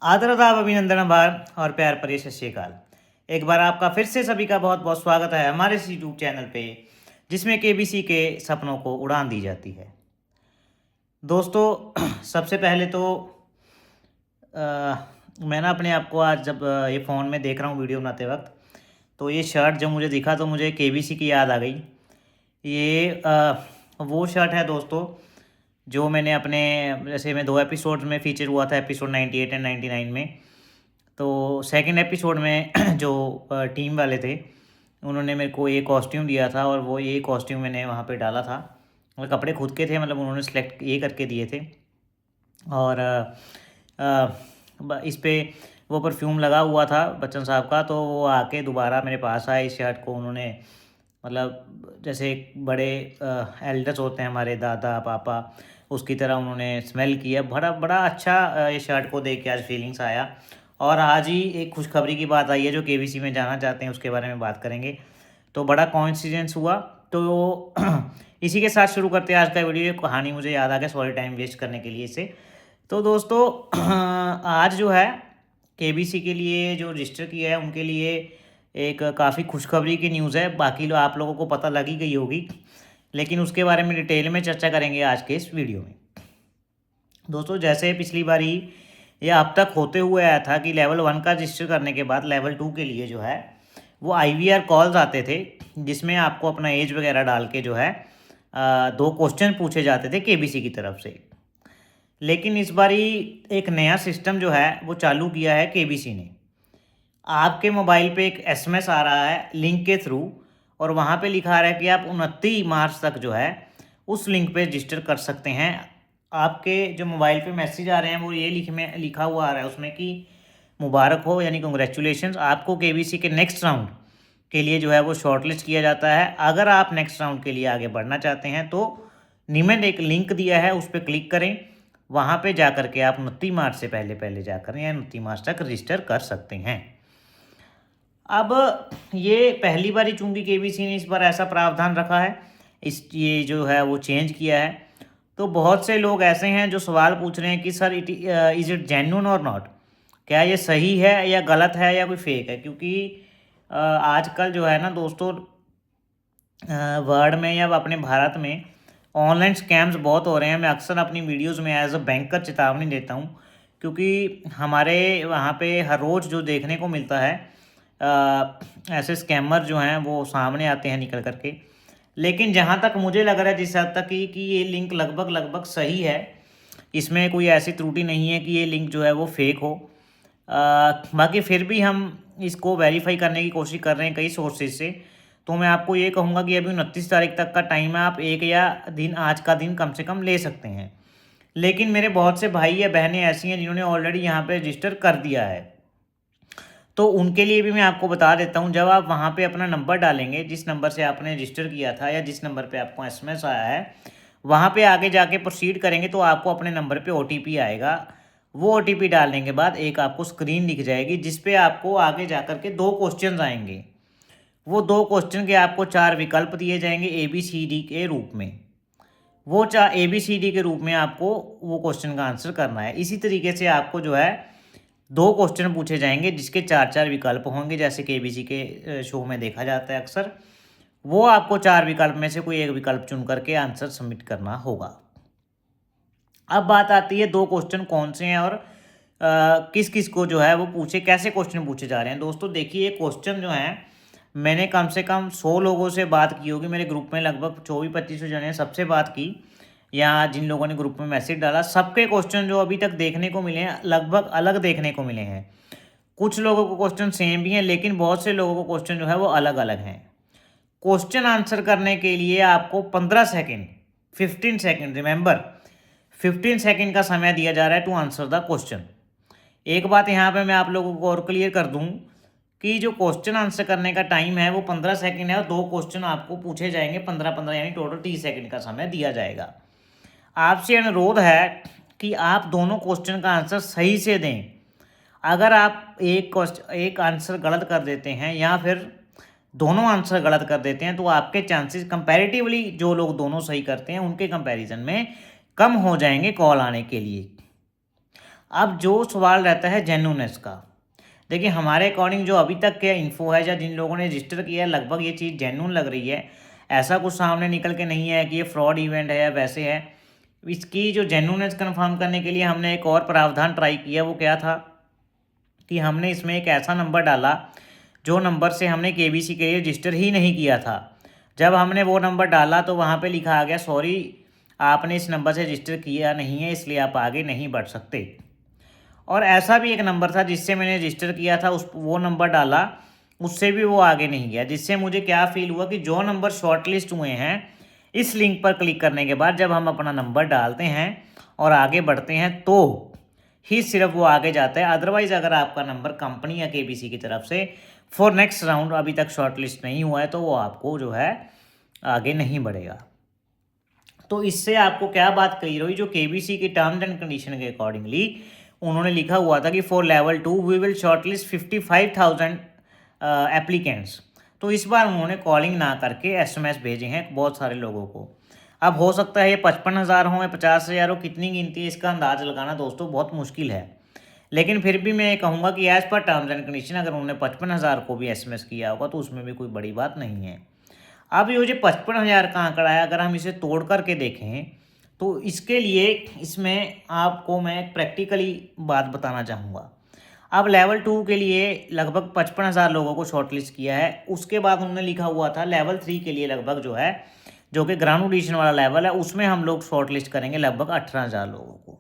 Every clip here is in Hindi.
आदरदाब अभिनंदन आभार और प्यार भरी सत श्री अकाल। एक बार आपका फिर से सभी का बहुत बहुत स्वागत है हमारे इस यूट्यूब चैनल पे, जिसमें केबीसी के सपनों को उड़ान दी जाती है। दोस्तों, सबसे पहले तो मैं ना अपने आप को आज जब ये फ़ोन में देख रहा हूँ वीडियो बनाते वक्त, तो ये शर्ट जब मुझे दिखा तो मुझे केबीसी की याद आ गई। ये वो शर्ट है दोस्तों जो मैंने अपने, जैसे मैं 2 एपिसोड्स में फ़ीचर हुआ था, एपिसोड 98 एंड 99 में। तो सेकंड एपिसोड में जो टीम वाले थे, उन्होंने मेरे को ये कॉस्ट्यूम दिया था और वो ये कॉस्ट्यूम मैंने वहाँ पे डाला था। और कपड़े खुद के थे, मतलब उन्होंने सेलेक्ट ये करके दिए थे। और इस पे वो परफ्यूम लगा हुआ था बच्चन साहब का, तो वो आके दोबारा मेरे पास आए। इस शर्ट को उन्होंने, मतलब जैसे बड़े एल्डर्स होते हैं हमारे, दादा पापा, उसकी तरह उन्होंने स्मेल किया। बड़ा बड़ा अच्छा ये शर्ट को देख के आज फीलिंग्स आया। और आज ही एक खुशखबरी की बात आई है, जो केबीसी में जाना चाहते हैं उसके बारे में बात करेंगे। तो बड़ा कोइंसिडेंस हुआ। तो इसी के साथ शुरू करते हैं आज का वीडियो। कहानी मुझे याद आ गया, सॉरी टाइम वेस्ट करने के लिए इसे। तो दोस्तों, आज जो है केबीसी के लिए जो रजिस्टर किया है उनके लिए एक काफ़ी खुशखबरी की न्यूज़ है। बाकी आप लोगों को पता लग ही गई होगी, लेकिन उसके बारे में डिटेल में चर्चा करेंगे आज के इस वीडियो में। दोस्तों, जैसे पिछली बारी यह अब तक होते हुए आया था कि लेवल 1 का रजिस्टर करने के बाद लेवल 2 के लिए जो है वो IVR कॉल्स आते थे, जिसमें आपको अपना एज वगैरह डाल के जो है 2 क्वेश्चन पूछे जाते थे केबीसी की तरफ से। लेकिन इस बारी एक नया सिस्टम जो है वो चालू किया है केबीसी ने। आपके मोबाइल पे एक SMS आ रहा है लिंक के थ्रू, और वहाँ पे लिखा आ रहा है कि आप 29 मार्च तक जो है उस लिंक पे रजिस्टर कर सकते हैं। आपके जो मोबाइल पे मैसेज आ रहे हैं वो ये लिखा हुआ आ रहा है उसमें कि मुबारक हो, यानी कंग्रेचुलेशंस, आपको केबीसी के नेक्स्ट राउंड के लिए जो है वो शॉर्टलिस्ट किया जाता है। अगर आप नेक्स्ट राउंड के लिए आगे बढ़ना चाहते हैं तो निम्न एक लिंक दिया है, उस पर क्लिक करें। वहाँ पे जा कर के आप 29 मार्च से पहले जाकर या 29 मार्च तक रजिस्टर कर सकते हैं। अब ये पहली बार ही चूंकि केबीसी ने इस बार ऐसा प्रावधान रखा है, ये जो है वो चेंज किया है। तो बहुत से लोग ऐसे हैं जो सवाल पूछ रहे हैं कि सर इज़ इट जेन्युइन और नॉट, क्या ये सही है या गलत है या कोई फेक है। क्योंकि आजकल जो है ना दोस्तों, वर्ल्ड में या अपने भारत में ऑनलाइन स्कैम्स बहुत हो रहे हैं। मैं अक्सर अपनी वीडियोस में एज अ बैंकर चेतावनी देता हूँ, क्योंकि हमारे वहाँ पे हर रोज़ जो देखने को मिलता है ऐसे स्कैमर जो हैं वो सामने आते हैं निकल करके। लेकिन जहाँ तक मुझे लग रहा है, जिस हद तक कि ये लिंक लगभग सही है, इसमें कोई ऐसी त्रुटि नहीं है कि ये लिंक जो है वो फेक हो। बाकी फिर भी हम इसको वेरीफाई करने की कोशिश कर रहे हैं कई सोर्सेज से। तो मैं आपको ये कहूँगा कि अभी 29 तारीख तक का टाइम है, आप एक या दिन, आज का दिन कम से कम ले सकते हैं। लेकिन मेरे बहुत से भाई या बहनें ऐसी हैं जिन्होंने ऑलरेडी यहाँ पे रजिस्टर कर दिया है, तो उनके लिए भी मैं आपको बता देता हूँ। जब आप वहाँ पे अपना नंबर डालेंगे, जिस नंबर से आपने रजिस्टर किया था या जिस नंबर पे आपको SMS आया है, वहाँ पे आगे जाके प्रोसीड करेंगे तो आपको अपने नंबर पे OTP आएगा। वो OTP डालने के बाद एक आपको स्क्रीन दिख जाएगी, जिस पे आपको आगे जा कर के 2 क्वेश्चन आएंगे। वो 2 क्वेश्चन के आपको 4 विकल्प दिए जाएंगे ABCD के रूप में। वो ABCD के रूप में आपको वो क्वेश्चन का आंसर करना है। इसी तरीके से आपको जो है 2 क्वेश्चन पूछे जाएंगे जिसके 4-4 विकल्प होंगे, जैसे केबीसी के शो में देखा जाता है अक्सर। वो आपको 4 विकल्प में से कोई एक विकल्प चुन करके आंसर सबमिट करना होगा। अब बात आती है 2 क्वेश्चन कौन से हैं और किस किस को जो है वो पूछे, कैसे क्वेश्चन पूछे जा रहे हैं। दोस्तों देखिए, क्वेश्चन जो हैं मैंने कम से कम 100 लोगों से बात की होगी। मेरे ग्रुप में लगभग 24-25 जने सबसे बात की, या जिन लोगों ने ग्रुप में मैसेज डाला, सबके क्वेश्चन जो अभी तक देखने को मिले हैं लगभग अलग देखने को मिले हैं। कुछ लोगों को क्वेश्चन सेम भी हैं, लेकिन बहुत से लोगों को क्वेश्चन जो है वो अलग अलग हैं। क्वेश्चन आंसर करने के लिए आपको 15 सेकेंड, 15 सेकेंड, रिमेंबर 15 सेकेंड का समय दिया जा रहा है टू आंसर द क्वेश्चन। एक बात यहाँ पे मैं आप लोगों को और क्लियर कर दूँ कि जो क्वेश्चन आंसर करने का टाइम है वो 15 सेकेंड है, और 2 क्वेश्चन आपको पूछे जाएंगे 15-15, यानी टोटल 30 सेकेंड का समय दिया जाएगा। आपसे अनुरोध है कि आप दोनों क्वेश्चन का आंसर सही से दें। अगर आप एक आंसर गलत कर देते हैं या फिर दोनों आंसर गलत कर देते हैं, तो आपके चांसेस कंपैरेटिवली, जो लोग दोनों सही करते हैं उनके कंपैरिजन में, कम हो जाएंगे कॉल आने के लिए। अब जो सवाल रहता है जेन्युइननेस का, देखिए हमारे अकॉर्डिंग जो अभी तक के इन्फो है या जिन लोगों ने रजिस्टर किया है, लगभग ये चीज़ जेन्युइन लग रही है। ऐसा कुछ सामने निकल के नहीं है कि ये फ्रॉड इवेंट है या वैसे है। इसकी जो जेन्युइननेस कंफर्म करने के लिए हमने एक और प्रावधान ट्राई किया। वो क्या था कि हमने इसमें एक ऐसा नंबर डाला जो नंबर से हमने केबीसी के लिए रजिस्टर ही नहीं किया था। जब हमने वो नंबर डाला तो वहाँ पे लिखा आ गया, सॉरी आपने इस नंबर से रजिस्टर किया नहीं है, इसलिए आप आगे नहीं बढ़ सकते। और ऐसा भी एक नंबर था जिससे मैंने रजिस्टर किया था, उस वो नंबर डाला, उससे भी वो आगे नहीं गया। जिससे मुझे क्या फील हुआ कि जो नंबर शॉर्ट लिस्ट हुए हैं, इस लिंक पर क्लिक करने के बाद जब हम अपना नंबर डालते हैं और आगे बढ़ते हैं तो ही सिर्फ वो आगे जाता है। अदरवाइज़ अगर आपका नंबर कंपनी या केबीसी की तरफ से फॉर नेक्स्ट राउंड अभी तक शॉर्ट लिस्ट नहीं हुआ है तो वो आपको जो है आगे नहीं बढ़ेगा। तो इससे आपको क्या बात कही रही, जो केबीसी की टर्म्स एंड कंडीशन के अकॉर्डिंगली उन्होंने लिखा हुआ था कि for level 2 we will shortlist 55,000 applicants. तो इस बार उन्होंने कॉलिंग ना करके एसएमएस भेजे हैं बहुत सारे लोगों को। अब हो सकता है ये 55,000 हो या 50,000 हो, कितनी गिनती है इसका अंदाज़ लगाना दोस्तों बहुत मुश्किल है। लेकिन फिर भी मैं कहूँगा कि as per terms and condition अगर उन्होंने 55,000 को भी एसएमएस किया होगा तो उसमें भी कोई बड़ी बात नहीं है। अब ये जो 55,000 का आंकड़ा है, अगर हम इसे तोड़ करके देखें तो इसके लिए इसमें आपको मैं एक प्रैक्टिकली बात बताना चाहूँगा। अब लेवल 2 के लिए लगभग 55,000 लोगों को शॉर्टलिस्ट किया है। उसके बाद उन्होंने लिखा हुआ था लेवल 3 के लिए लगभग जो है, जो कि ग्राउंड एडिशन वाला लेवल है, उसमें हम लोग शॉर्टलिस्ट करेंगे लगभग 18,000 लोगों को।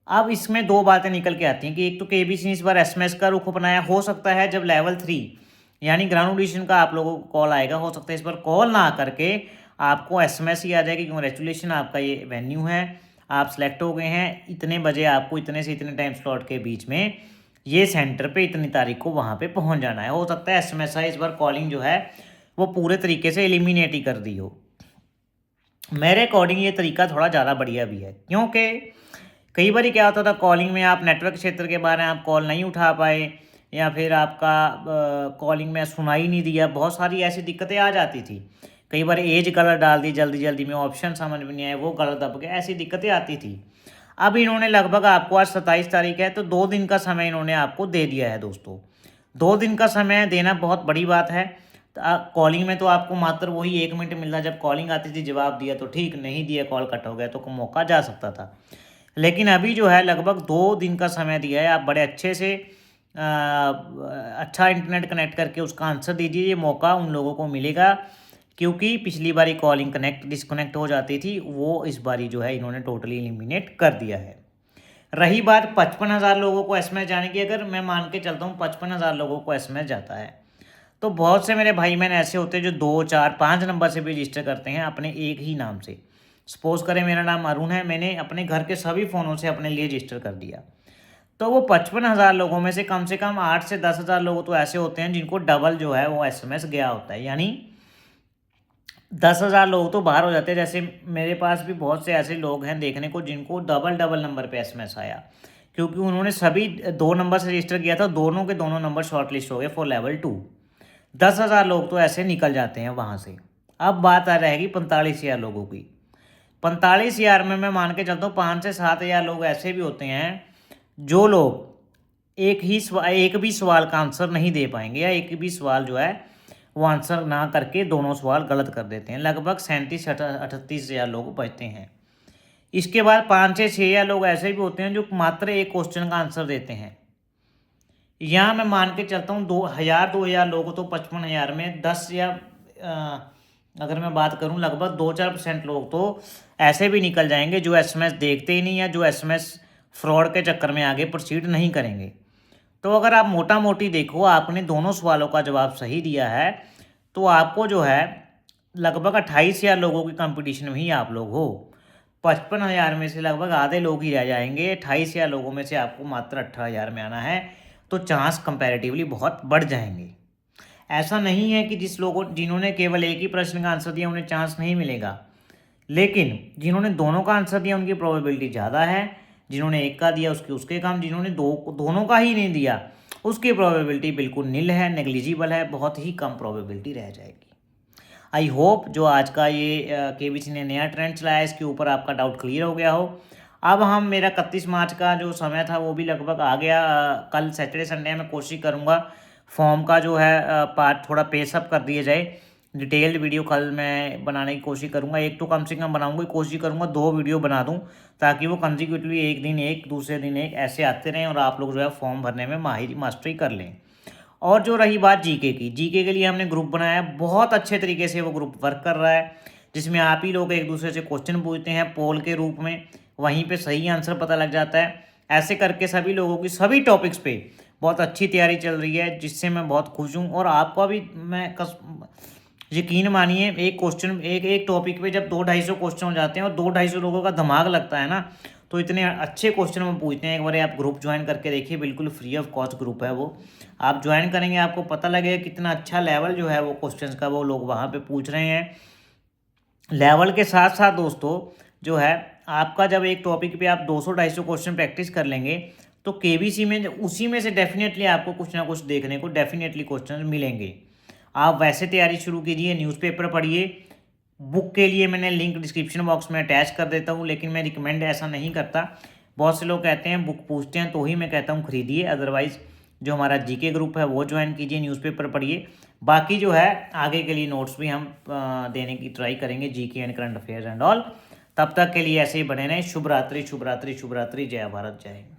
अब इसमें दो बातें निकल के आती हैं कि एक तो केबीसी ने इस बार एसएमएस का रुख अपनाया। हो सकता है जब लेवल 3 यानी ग्राउंड एडिशन का आप लोगों को कॉल आएगा, हो सकता है इस पर कॉल ना करके आपको एसएमएस ही आ जाएगी, कंग्रेचुलेशन आपका ये वेन्यू है, आप सेलेक्ट हो गए हैं, इतने बजे आपको इतने से इतने टाइम स्लॉट के बीच में ये सेंटर पे इतनी तारीख को वहाँ पे पहुँच जाना है। हो सकता है एसएमएस है, इस बार कॉलिंग जो है वो पूरे तरीके से एलिमिनेट ही कर दी हो। मेरे अकॉर्डिंग ये तरीका थोड़ा ज़्यादा बढ़िया भी है, क्योंकि कई बार क्या होता था कॉलिंग में आप नेटवर्क क्षेत्र के बारे में आप कॉल नहीं उठा पाए या फिर आपका कॉलिंग में सुनाई नहीं दिया, बहुत सारी ऐसी दिक्कतें आ जाती थी। कई बार एज गलत डाल दी जल्दी जल्दी में, ऑप्शन समझ में नहीं आए, वो गलत दब गए, ऐसी दिक्कतें आती थी। अब इन्होंने लगभग आपको, आज 27 तारीख है, तो 2 दिन का समय इन्होंने आपको दे दिया है दोस्तों। 2 दिन का समय देना बहुत बड़ी बात है। कॉलिंग में तो आपको मात्र वही 1 मिनट मिलता, जब कॉलिंग आती थी जवाब दिया तो ठीक, नहीं दिया कॉल कट हो गया तो मौका जा सकता था। लेकिन अभी जो है लगभग 2 दिन का समय दिया है, आप बड़े अच्छे से अच्छा इंटरनेट कनेक्ट करके उसका आंसर दीजिए। ये मौका उन लोगों को मिलेगा क्योंकि पिछली बारी कॉलिंग डिस्कनेक्ट हो जाती थी, वो इस बारी जो है इन्होंने टोटली एलिमिनेट कर दिया है। रही बात 55,000 लोगों को एसएमएस जाने की, अगर मैं मान के चलता हूँ 55,000 लोगों को एसएमएस जाता है तो बहुत से मेरे भाई बहन ऐसे होते हैं जो 2, 4, 5 नंबर से भी रजिस्टर करते हैं अपने एक ही नाम से। सपोज करें मेरा नाम अरुण है, मैंने अपने घर के सभी फ़ोनों से अपने लिए रजिस्टर कर दिया, तो वो 55,000 लोगों में से कम 8 से 10,000 लोग तो ऐसे होते हैं जिनको डबल जो है वो एसएमएस गया होता है, यानी 10,000 लोग तो बाहर हो जाते हैं। जैसे मेरे पास भी बहुत से ऐसे लोग हैं देखने को जिनको डबल नंबर पे एसएमएस आया, क्योंकि उन्होंने सभी 2 नंबर से रजिस्टर किया था, दोनों के दोनों नंबर शॉर्ट लिस्ट हो गए फॉर लेवल 2। 10,000 लोग तो ऐसे निकल जाते हैं वहाँ से। अब बात आ रहेगी 45,000 लोगों की। 45,000 में मैं मान के चलता हूँ 5 से 7,000 लोग ऐसे भी होते हैं जो लोग एक भी सवाल का आंसर नहीं दे पाएंगे, या एक भी सवाल जो है वो आंसर ना करके दोनों सवाल गलत कर देते हैं। लगभग 37-38,000 लोग बचते हैं। इसके बाद 5 से 6,000 लोग ऐसे भी होते हैं जो मात्र एक क्वेश्चन का आंसर देते हैं। यहाँ मैं मान के चलता हूँ 2,000 लोग तो 55,000 में 10 या अगर मैं बात करूँ लगभग 2-4% लोग तो ऐसे भी निकल जाएंगे जो एसएमएस देखते ही नहीं, या जो एसएमएस फ्रॉड के चक्कर में आगे प्रोसीड नहीं करेंगे। तो अगर आप मोटा मोटी देखो, आपने दोनों सवालों का जवाब सही दिया है तो आपको जो है लगभग 28,000 लोगों की कंपटीशन में ही आप लोग हो। 55,000 में से लगभग आधे लोग ही रह जाएंगे। 28,000 लोगों में से आपको मात्र 18,000 में आना है, तो चांस कंपैरेटिवली बहुत बढ़ जाएंगे। ऐसा नहीं है कि जिन्होंने केवल एक ही प्रश्न का आंसर दिया उन्हें चांस नहीं मिलेगा, लेकिन जिन्होंने दोनों का आंसर दिया उनकी प्रोबेबिलिटी ज़्यादा है। जिन्होंने एक का दिया उसके काम, जिन्होंने दोनों का ही नहीं दिया उसकी प्रोबेबिलिटी बिल्कुल नील है, नेग्लिजिबल है, बहुत ही कम प्रोबेबिलिटी रह जाएगी। आई होप जो आज का ये केबीसी ने नया ट्रेंड चलाया इसके ऊपर आपका डाउट क्लियर हो गया हो। अब हम मेरा 31 मार्च का जो समय था वो भी लगभग आ गया। कल सैटरडे संडे मैं कोशिश करूँगा फॉर्म का जो है पार्ट थोड़ा पेसअप कर दिया जाए। डिटेल्ड वीडियो कल मैं बनाने की कोशिश करूँगा, एक तो कम से कम बनाऊँगा, कोशिश करूँगा 2 वीडियो बना दूँ ताकि वो कंसेक्यूटिवली एक दिन एक दूसरे दिन एक ऐसे आते रहें और आप लोग जो है फॉर्म भरने में मास्टरी कर लें। और जो रही बात जीके की, जीके के लिए हमने ग्रुप बनाया है, बहुत अच्छे तरीके से वो ग्रुप वर्क कर रहा है, जिसमें आप ही लोग एक दूसरे से क्वेश्चन पूछते हैं पोल के रूप में, वहीं पे सही आंसर पता लग जाता है। ऐसे करके सभी लोगों की सभी टॉपिक्स पे बहुत अच्छी तैयारी चल रही है, जिससे मैं बहुत खुश हूँ। और आपको भी मैं यकीन मानिए, एक क्वेश्चन एक टॉपिक पे जब 200-250 क्वेश्चन हो जाते हैं और 200-250 लोगों का दिमाग लगता है ना, तो इतने अच्छे क्वेश्चन हम पूछते हैं। एक बार आप ग्रुप ज्वाइन करके देखिए, बिल्कुल फ्री ऑफ कॉस्ट ग्रुप है वो। आप ज्वाइन करेंगे आपको पता लगेगा कितना अच्छा लेवल जो है वो क्वेश्चंस का वो लोग वहाँ पे पूछ रहे हैं। लेवल के साथ साथ दोस्तों जो है आपका जब एक टॉपिक पे आप 200-250 क्वेश्चन प्रैक्टिस कर लेंगे तो केबीसी में उसी में से डेफिनेटली आपको कुछ ना कुछ देखने को डेफिनेटली क्वेश्चन मिलेंगे। आप वैसे तैयारी शुरू कीजिए, न्यूज़पेपर पढ़िए। बुक के लिए मैंने लिंक डिस्क्रिप्शन बॉक्स में अटैच कर देता हूँ, लेकिन मैं रिकमेंड ऐसा नहीं करता। बहुत से लोग कहते हैं बुक पूछते हैं, तो ही मैं कहता हूँ खरीदिए। अदरवाइज़ जो हमारा जीके ग्रुप है वो ज्वाइन कीजिए, न्यूज़पेपर पढ़िए। बाकी जो है आगे के लिए नोट्स भी हम देने की ट्राई करेंगे, GK and current affairs and all. तब तक के लिए ऐसे ही बने रहें। शुभ रात्रि, शुभ रात्रि, शुभ रात्रि। जय भारत, जय हिंद।